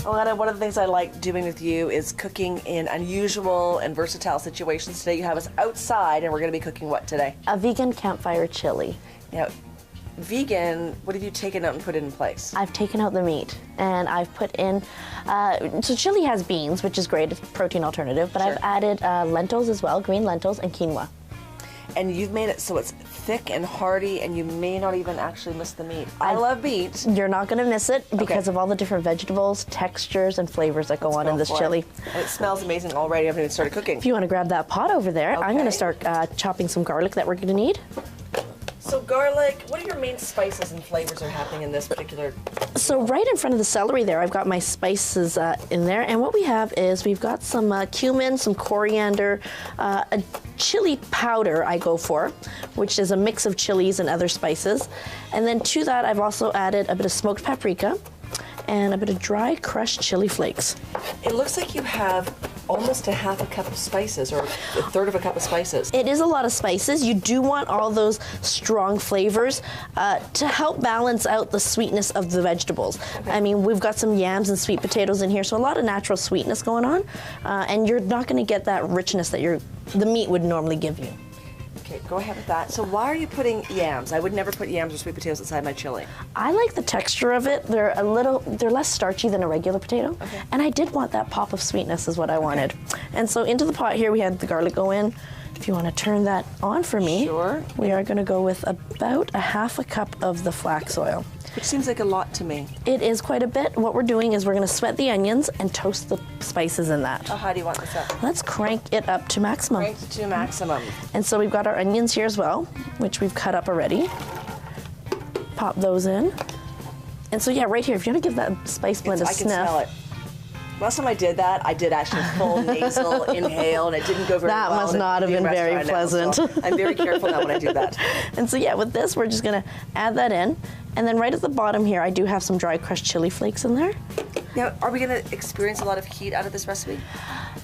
One of the things I like doing with you is cooking in unusual and versatile situations. Today you have us outside, and we're going to be cooking what today? A vegan campfire chili. Now, vegan, what have you taken out and put in place? I've taken out the meat, and I've put in, so chili has beans, which is great, it's a protein alternative, but Sure. I've added lentils as well, green lentils and quinoa. And you've made it so it's thick and hearty, and you may not even actually miss the meat. I love meat. You're not going to miss it because of all the different vegetables, textures, and flavors that go on in this chili. And it smells amazing already. I haven't even started cooking. If you want to grab that pot over there, I'm going to start chopping some garlic that we're going to need. So garlic, what are your main spices and flavors are happening in this particular? So right in front of the celery there, I've got my spices in there. And what we have is we've got some cumin, some coriander, a chili powder I go for, which is a mix of chilies and other spices. And then to that, I've also added a bit of smoked paprika and a bit of dry crushed chili flakes. It looks like you have almost a half a cup of spices, or a third of a cup of spices. It is a lot of spices. You do want all those strong flavors to help balance out the sweetness of the vegetables. Okay. I mean, we've got some yams and sweet potatoes in here, so a lot of natural sweetness going on, and you're not going to get that richness that the meat would normally give you. Okay, go ahead with that. So why are you putting yams? I would never put yams or sweet potatoes inside my chili. I like the texture of it. They're less starchy than a regular potato. Okay. And I did want that pop of sweetness is what I wanted. And so into the pot here we had the garlic go in. If you want to turn that on for me, sure. We are going to go with about a half a cup of the flax oil. Which seems like a lot to me. It is quite a bit. What we're doing is we're going to sweat the onions and toast the spices in that. Oh, how do you want this up? Let's crank it up to maximum. Crank it to maximum. And so we've got our onions here as well, which we've cut up already. Pop those in. And so yeah, right here, if you want to give that spice blend a sniff. I can smell it. Last time I did that, I did actually full nasal inhale, and it didn't go very well. That must not have been very pleasant. Now, so I'm very careful now when I do that. And so yeah, with this, we're just going to add that in. And then right at the bottom here, I do have some dry crushed chili flakes in there. Now, are we going to experience a lot of heat out of this recipe?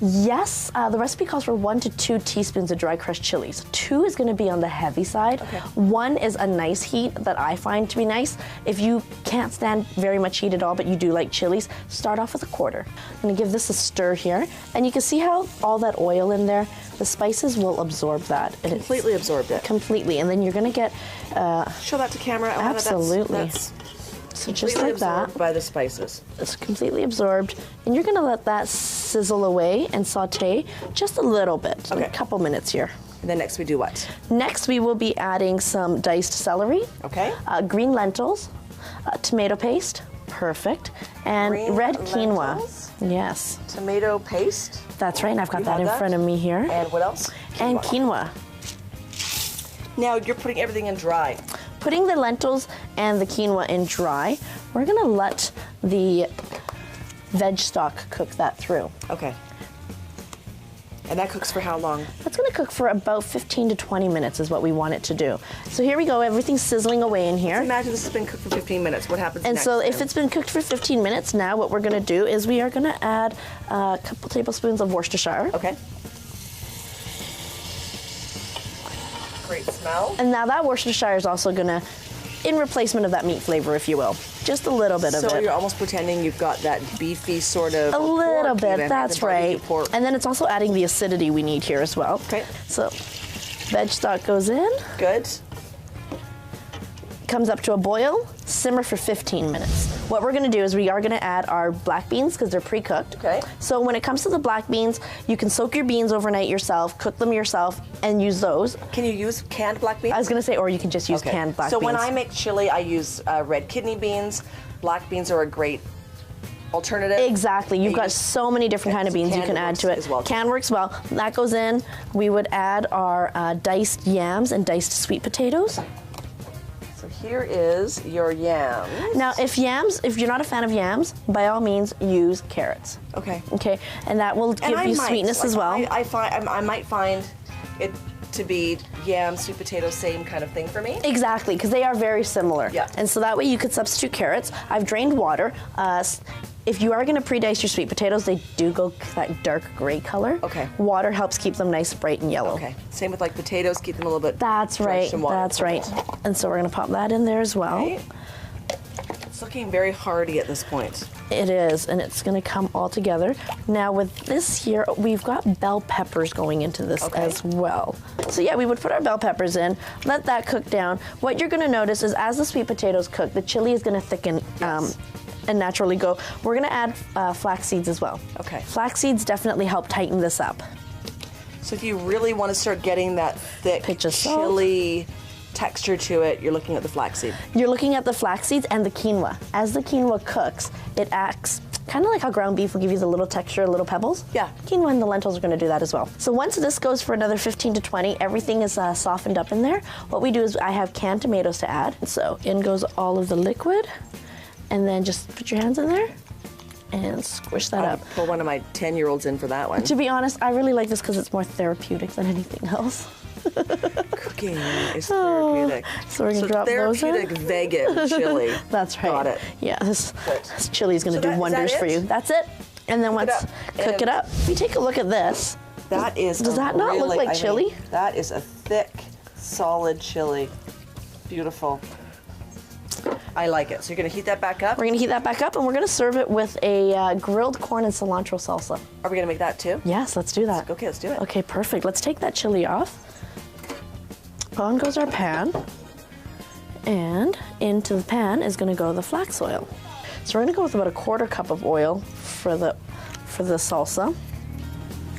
Yes, the recipe calls for 1 to 2 teaspoons of dry crushed chilies. 2 is going to be on the heavy side. Okay. 1 is a nice heat that I find to be nice. If you can't stand very much heat at all, but you do like chilies, start off with 1/4. I'm going to give this a stir here, and you can see how all that oil in there, the spices will absorb that. Completely absorbed it. Completely, and then you're going to get... show that to camera. Absolutely. That's so just like that. By the spices. It's completely absorbed, and you're going to let that sizzle away and saute just a little bit, a couple minutes here. And then next we do what? Next we will be adding some diced celery, green lentils, tomato paste, perfect, and green red quinoa. Lentils? Yes. Tomato paste? That's right, and I've got that in front of me here. And what else? And quinoa. Now you're putting everything in dry. Putting the lentils and the quinoa in dry, we're going to let the veg stock cook that through. Okay. And that cooks for how long? That's going to cook for about 15 to 20 minutes is what we want it to do. So here we go, everything's sizzling away in here. Let's imagine this has been cooked for 15 minutes. What happens next? And so if it's been cooked for 15 minutes, now what we're going to do is we are going to add a couple tablespoons of Worcestershire. Okay. Great smell. And now that Worcestershire is also going to, in replacement of that meat flavor, if you will, just a little bit of it. So you're almost pretending you've got that beefy sort of a little bit, even, that's right. Pork. And then it's also adding the acidity we need here as well. Okay. So veg stock goes in. Good. Comes up to a boil, simmer for 15 minutes. What we're gonna do is we are gonna add our black beans because they're pre-cooked. Okay. So when it comes to the black beans, you can soak your beans overnight yourself, cook them yourself, and use those. Can you use canned black beans? I was gonna say, or you can just use canned black beans. So when I make chili, I use red kidney beans. Black beans are a great alternative. Exactly. You've got so many different kind of beans you can add to it. Well. Can works well. That goes in. We would add our diced yams and diced sweet potatoes. So here is your yams. Now, if you're not a fan of yams, by all means use carrots. Okay. Okay, and that will give you sweetness as well. I might find it to be yams, sweet potatoes, same kind of thing for me. Exactly, because they are very similar. Yeah. And so that way you could substitute carrots. I've drained water. If you are going to pre-dice your sweet potatoes, they do go that dark gray color. Okay. Water helps keep them nice, bright, and yellow. Okay. Same with like potatoes, keep them a little bit. That's right. That's right. And so we're going to pop that in there as well. Okay. It's looking very hearty at this point. It is, and it's gonna come all together. Now with this here, we've got bell peppers going into this as well. So yeah, we would put our bell peppers in, let that cook down. What you're gonna notice is as the sweet potatoes cook, the chili is gonna thicken and naturally go. We're gonna add flax seeds as well. Okay. Flax seeds definitely help tighten this up. So if you really want to start getting that thick chili texture to it, you're looking at the flaxseed. You're looking at the flax seeds and the quinoa. As the quinoa cooks, it acts kind of like how ground beef will give you the little texture, little pebbles. Yeah. Quinoa and the lentils are going to do that as well. So once this goes for another 15 to 20, everything is softened up in there. What we do is I have canned tomatoes to add. So in goes all of the liquid, and then just put your hands in there and squish that up. Pull one of my 10-year-olds in for that one. To be honest, I really like this because it's more therapeutic than anything else. Cooking is therapeutic. So we're gonna drop those in. Therapeutic vegan chili. That's right. Got it. Yeah, this chili is gonna do wonders for you. That's it. And then once cook it up. If you take a look at this, does that not look like chili? That is a thick, solid chili. Beautiful. I like it. So you're gonna heat that back up? We're gonna heat that back up, and we're gonna serve it with a grilled corn and cilantro salsa. Are we gonna make that too? Yes, let's do that. Okay, let's do it. Okay, perfect. Let's take that chili off. On goes our pan, and into the pan is gonna go the flax oil. So we're gonna go with about a 1/4 cup of oil for the salsa.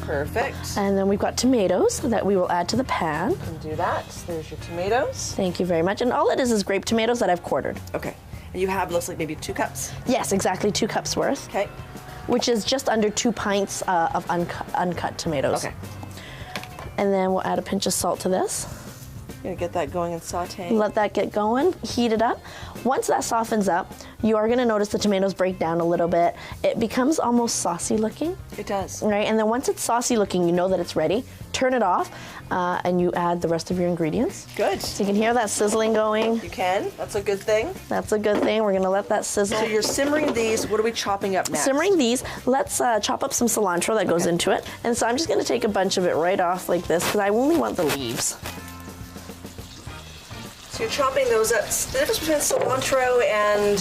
Perfect. And then we've got tomatoes that we will add to the pan. You can do that. There's your tomatoes. Thank you very much. And all it is grape tomatoes that I've quartered. Okay. And you have, looks like maybe 2 cups? Yes, exactly 2 cups worth. Okay. Which is just under 2 pints of uncut tomatoes. Okay. And then we'll add a pinch of salt to this. You're gonna get that going and sauteing. Let that get going, heat it up. Once that softens up, you are gonna notice the tomatoes break down a little bit. It becomes almost saucy looking. It does. Right, and then once it's saucy looking, you know that it's ready. Turn it off, and you add the rest of your ingredients. Good. So you can hear that sizzling going. You can, that's a good thing. That's a good thing. We're gonna let that sizzle. So you're simmering these, what are we chopping up next? Simmering these, let's chop up some cilantro that goes into it. And so I'm just gonna take a bunch of it right off like this, because I only want the leaves. So you're chopping those up. The difference between cilantro and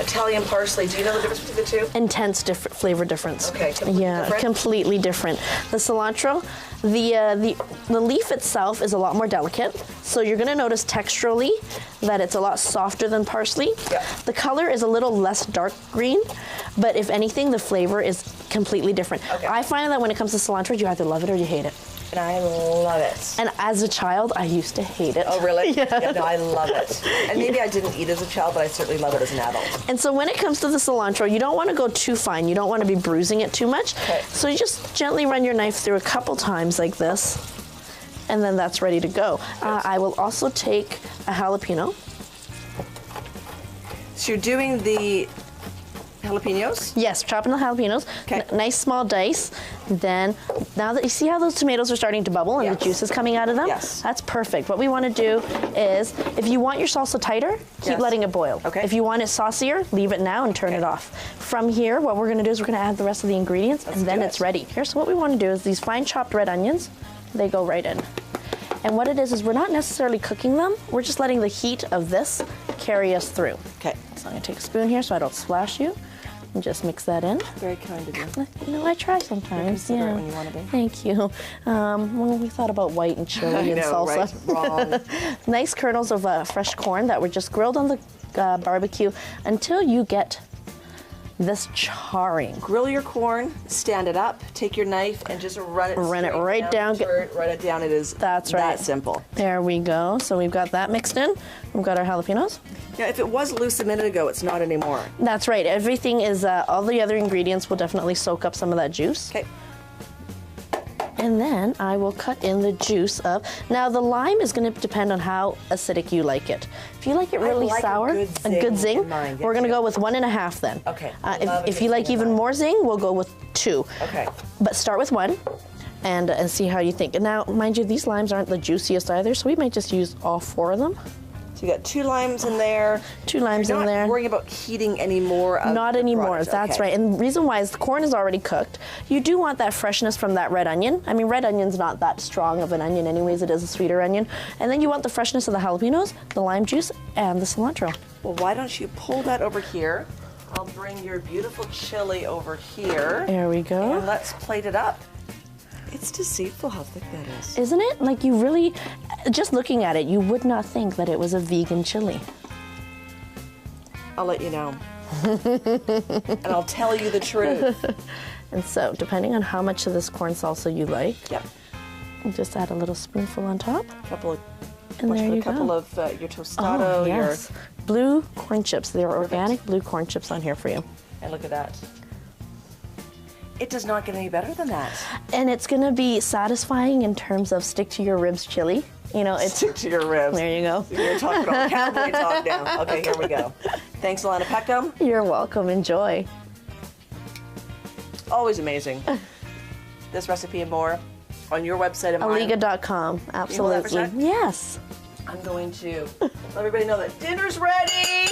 Italian parsley, do you know the difference between the two? Intense flavor difference. Okay, completely different? Completely different. The cilantro, the leaf itself is a lot more delicate, so you're gonna notice texturally that it's a lot softer than parsley. Yep. The color is a little less dark green, but if anything, the flavor is completely different. Okay. I find that when it comes to cilantro, you either love it or you hate it. And I love it. And as a child, I used to hate it. Oh, really? Yeah. No, I love it. And maybe I didn't eat as a child, but I certainly love it as an adult. And so when it comes to the cilantro, you don't want to go too fine. You don't want to be bruising it too much. Okay. So you just gently run your knife through a couple times like this, and then that's ready to go. I will also take a jalapeno. So you're doing the jalapenos? Yes, chopping the jalapenos. Okay. Nice small dice. Then, now that you see how those tomatoes are starting to bubble and the juice is coming out of them? Yes. That's perfect. What we want to do is, if you want your salsa tighter, keep letting it boil. Okay. If you want it saucier, leave it now and turn it off. From here, what we're going to do is we're going to add the rest of the ingredients, and then it's ready. Here's what we want to do is these fine chopped red onions, they go right in. And what it is we're not necessarily cooking them, we're just letting the heat of this carry us through. Okay. So I'm going to take a spoon here so I don't splash you. And just mix that in. Very kind of you. You know, I try sometimes. You're considerate when you want to be. Thank you. Well, we thought about white and chili and salsa. Right? Wrong. Nice kernels of fresh corn that were just grilled on the barbecue until you get this charring. Grill your corn, stand it up, take your knife, and just run it right down. Run it down. It is That's right. that simple. There we go. So we've got that mixed in. We've got our jalapenos. Yeah, if it was loose a minute ago, it's not anymore. That's right. Everything is, all the other ingredients will definitely soak up some of that juice. Okay. And then I will cut in the juice of, now the lime is going to depend on how acidic you like it. If you like it really sour, a good zing, we're going to go with 1.5 then. Okay. If you like even more zing, we'll go with 2. Okay. But start with 1 and see how you think. And now, mind you, these limes aren't the juiciest either, so we might just use all 4 of them. So you got 2 limes in there. 2 limes in there. You're not worrying about heating anymore. Not anymore. That's right. And the reason why is the corn is already cooked. You do want that freshness from that red onion. I mean, red onion's not that strong of an onion anyways. It is a sweeter onion. And then you want the freshness of the jalapenos, the lime juice, and the cilantro. Well, why don't you pull that over here? I'll bring your beautiful chili over here. There we go. And let's plate it up. It's deceitful how thick that is. Isn't it? Like you really, just looking at it, you would not think that it was a vegan chili. I'll let you know. And I'll tell you the truth. And so, depending on how much of this corn salsa you like, Yep. you just add a little spoonful on top. A couple of your tostado, Oh, yes. Blue corn chips. They're organic blue corn chips on here for you. and look at that. It does not get any better than that. And it's going to be satisfying in terms of stick to your ribs chili. You know, it's Stick to your ribs. There you go. You're talking all cowboy talk now. Okay, here we go. Thanks, Alana Peckham. You're welcome. Enjoy. Always amazing. This recipe and more on your website and mine. Alligga.com. Absolutely. You hold that for a sec? Yes. I'm going to let everybody know that dinner's ready.